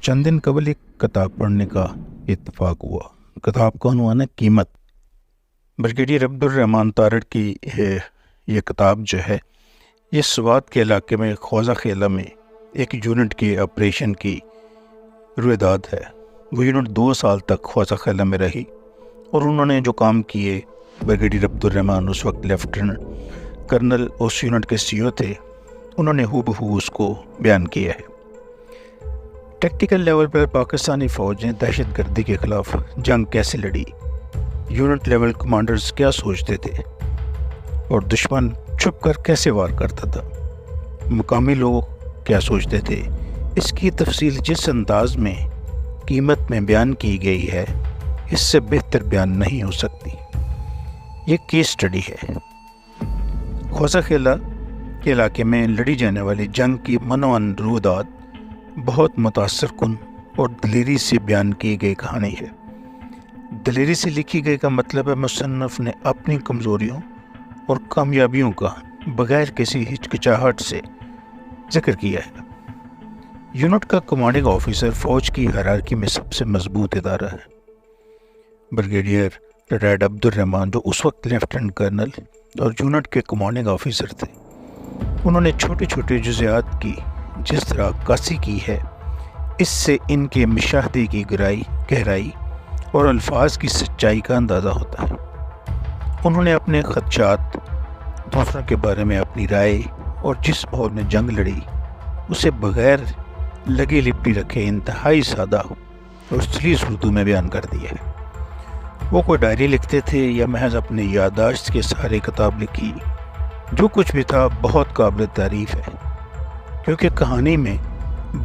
چند دن قبل ایک کتاب پڑھنے کا اتفاق ہوا۔ کتاب کا عنوان ہے قیمت۔ بریگیڈیئر عبدالرحمان تارڑ کی یہ کتاب جو ہے یہ سوات کے علاقے میں خوضہ خیلہ میں ایک یونٹ کے آپریشن کی رویداد ہے۔ وہ یونٹ 2 سال تک خوضہ خیلہ میں رہی اور انہوں نے جو کام کیے، بریگیڈیئر عبدالرحمان اس وقت لیفٹیننٹ کرنل اس یونٹ کے CO تھے، انہوں نے ہو بہو اس کو بیان کیا ہے۔ ٹیکٹیکل لیول پر پاکستانی فوج نے دہشت گردی کے خلاف جنگ کیسے لڑی، یونٹ لیول کمانڈرز کیا سوچتے تھے اور دشمن چھپ کر کیسے وار کرتا تھا، مقامی لوگ کیا سوچتے تھے، اس کی تفصیل جس انداز میں قیمت میں بیان کی گئی ہے اس سے بہتر بیان نہیں ہو سکتی۔ یہ کیس سٹڈی ہے۔ خوضہ خیلہ کے علاقے میں لڑی جانے والی جنگ کی منوعن رویداد بہت متاثر کن اور دلیری سے بیان کی گئی کہانی ہے۔ دلیری سے لکھی گئی کا مطلب ہے مصنف نے اپنی کمزوریوں اور کامیابیوں کا بغیر کسی ہچکچاہٹ سے ذکر کیا ہے۔ یونٹ کا کمانڈنگ آفیسر فوج کی ہیرارکی میں سب سے مضبوط ادارہ ہے۔ بریگیڈیئر ریٹائرڈ عبدالرحمان جو اس وقت لیفٹیننٹ کرنل اور یونٹ کے کمانڈنگ آفیسر تھے، انہوں نے چھوٹے چھوٹے جزیات کی جس طرح عکاسی کی ہے، اس سے ان کے مشاہدے کی گہرائی اور الفاظ کی سچائی کا اندازہ ہوتا ہے۔ انہوں نے اپنے خدشات، دوسروں کے بارے میں اپنی رائے اور جس ماحول میں جنگ لڑی اسے بغیر لگی لپٹی رکھے انتہائی سادہ اور سلیس اردو میں بیان کر دیا ہے۔ وہ کوئی ڈائری لکھتے تھے یا محض اپنی یادداشت کے سہارے کتاب لکھی، جو کچھ بھی تھا بہت قابل تعریف ہے، کیونکہ کہانی میں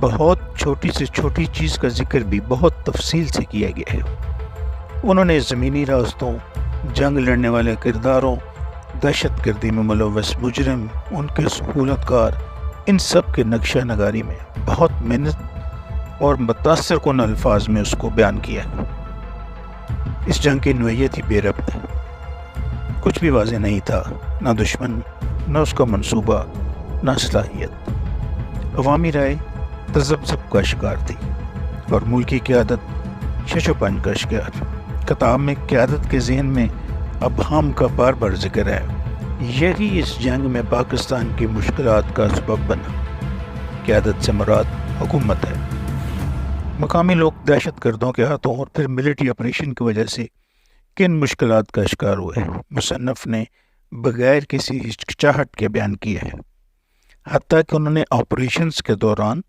بہت چھوٹی سے چھوٹی چیز کا ذکر بھی بہت تفصیل سے کیا گیا ہے۔ انہوں نے زمینی راستوں، جنگ لڑنے والے کرداروں، دہشت گردی میں ملوث مجرم، ان کے سہولت کار، ان سب کے نقشہ نگاری میں بہت محنت اور متاثر کن الفاظ میں اس کو بیان کیا ہے۔ اس جنگ کی نوعیت ہی بے ربط ہے۔ کچھ بھی واضح نہیں تھا، نہ دشمن، نہ اس کا منصوبہ، نہ صلاحیت۔ عوامی رائے تذبذب کا شکار تھی اور ملکی قیادت شش و پنج کا شکار۔ کتاب میں قیادت کے ذہن میں ابہام کا بار بار ذکر ہے۔ یہی اس جنگ میں پاکستان کی مشکلات کا سبب بنا۔ قیادت سے مراد حکومت ہے۔ مقامی لوگ دہشت گردوں کے ہاتھوں اور پھر ملٹری آپریشن کی وجہ سے کن مشکلات کا شکار ہوئے، مصنف نے بغیر کسی ہچکچاہٹ کے بیان کیا ہے، حتیٰ کہ انہوں نے آپریشنز کے دوران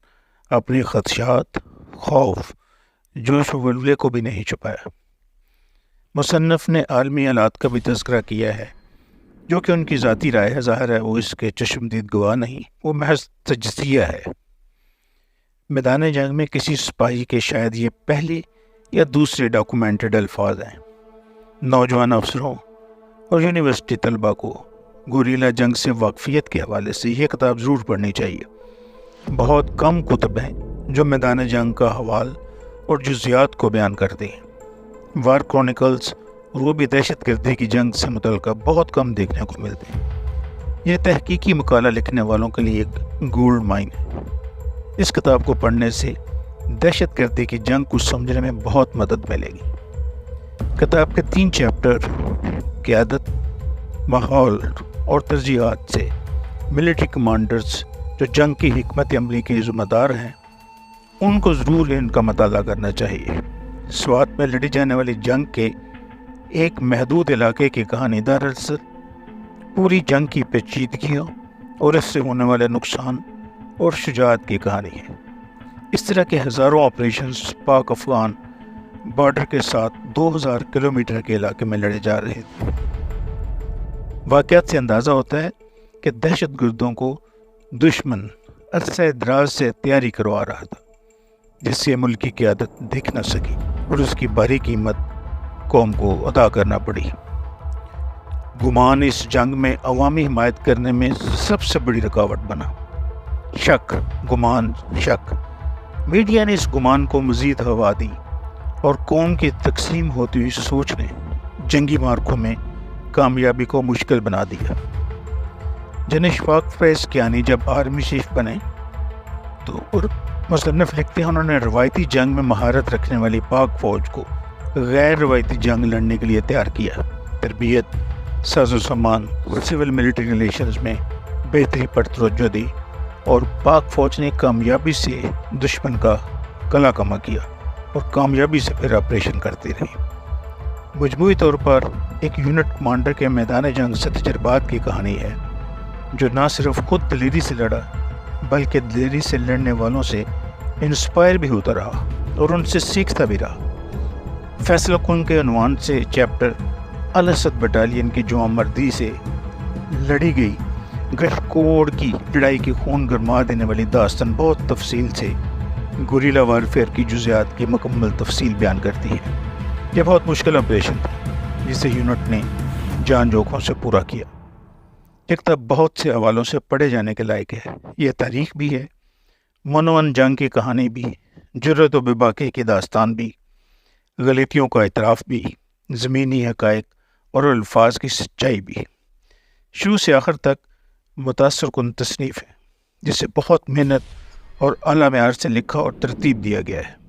اپنے خدشات، خوف، جوش و ولولے کو بھی نہیں چھپایا۔ مصنف نے عالمی حالات کا بھی تذکرہ کیا ہے، جو کہ ان کی ذاتی رائے ہے، ظاہر ہے وہ اس کے چشمدید گواہ نہیں، وہ محض تجزیہ ہے۔ میدان جنگ میں کسی سپاہی کے شاید یہ پہلے یا دوسرے ڈاکومنٹڈ الفاظ ہیں۔ نوجوان افسروں اور یونیورسٹی طلباء کو گوریلا جنگ سے واقفیت کے حوالے سے یہ کتاب ضرور پڑھنی چاہیے۔ بہت کم کتب ہیں جو میدان جنگ کا حوال اور جزیات کو بیان کرتے ہیں۔ وار کرونیکلز اور وہ بھی دہشت گردی کی جنگ سے متعلقہ بہت کم دیکھنے کو ملتے ہیں۔ یہ تحقیقی مقالہ لکھنے والوں کے لیے ایک گولڈ مائن ہے۔ اس کتاب کو پڑھنے سے دہشت گردی کی جنگ کو سمجھنے میں بہت مدد ملے گی۔ کتاب کے 3 چیپٹر قیادت، ماحول اور ترجیحات سے ملٹری کمانڈرز جو جنگ کی حکمت عملی کے ذمہ دار ہیں ان کو ضرور ان کا مطالعہ کرنا چاہیے۔ سوات میں لڑی جانے والی جنگ کے ایک محدود علاقے کی کہانی دراصل پوری جنگ کی پیچیدگیوں اور اس سے ہونے والے نقصان اور شجاعت کی کہانی ہے۔ اس طرح کے ہزاروں آپریشنز پاک افغان بارڈر کے ساتھ 2000 کلومیٹر کے علاقے میں لڑے جا رہے تھے۔ واقعات سے اندازہ ہوتا ہے کہ دہشت گردوں کو دشمن عرصہ دراز سے تیاری کروا رہا تھا، جس سے ملکی قیادت دیکھ نہ سکی اور اس کی بھاری قیمت قوم کو ادا کرنا پڑی۔ گمان اس جنگ میں عوامی حمایت کرنے میں سب سے بڑی رکاوٹ بنا۔ شک، گمان، شک۔ میڈیا نے اس گمان کو مزید ہوا دی اور قوم کی تقسیم ہوتی ہوئی سوچ نے جنگی مارکوں میں کامیابی کو مشکل بنا دیا۔ جن اشفاق فیض کیانی جب آرمی چیف بنے تو مصنف لکھتے ہیں انہوں نے روایتی جنگ میں مہارت رکھنے والی پاک فوج کو غیر روایتی جنگ لڑنے کے لیے تیار کیا۔ تربیت، ساز و سامان، سول ملٹری ریلیشنز میں بہتری پر توجہ دی اور پاک فوج نے کامیابی سے دشمن کا کلا کما کیا اور کامیابی سے پھر آپریشن کرتی رہی۔ مجموعی طور پر ایک یونٹ کمانڈر کے میدان جنگ سے تجربات کی کہانی ہے، جو نہ صرف خود دلیری سے لڑا بلکہ دلیری سے لڑنے والوں سے انسپائر بھی ہوتا رہا اور ان سے سیکھتا بھی رہا۔ فیصلہ کن کے عنوان سے چیپٹر الاسد بٹالین کی جواں مردی سے لڑی گئی گشکوڑ کی لڑائی کی خون گرما دینے والی داستان بہت تفصیل سے گوریلا وارفیئر کی جزیات کی مکمل تفصیل بیان کرتی ہے۔ یہ بہت مشکل آپریشن تھا جسے یونٹ نے جان جوکھوں سے پورا کیا۔ یہ کتاب بہت سے حوالوں سے پڑھے جانے کے لائق ہے۔ یہ تاریخ بھی ہے، منون جنگ کی کہانی بھی، جرأت و بے باکی کی داستان بھی، غلطیوں کا اعتراف بھی، زمینی حقائق اور الفاظ کی سچائی بھی۔ شروع سے آخر تک متاثر کن تصنیف ہے جسے بہت محنت اور اعلیٰ معیار سے لکھا اور ترتیب دیا گیا ہے۔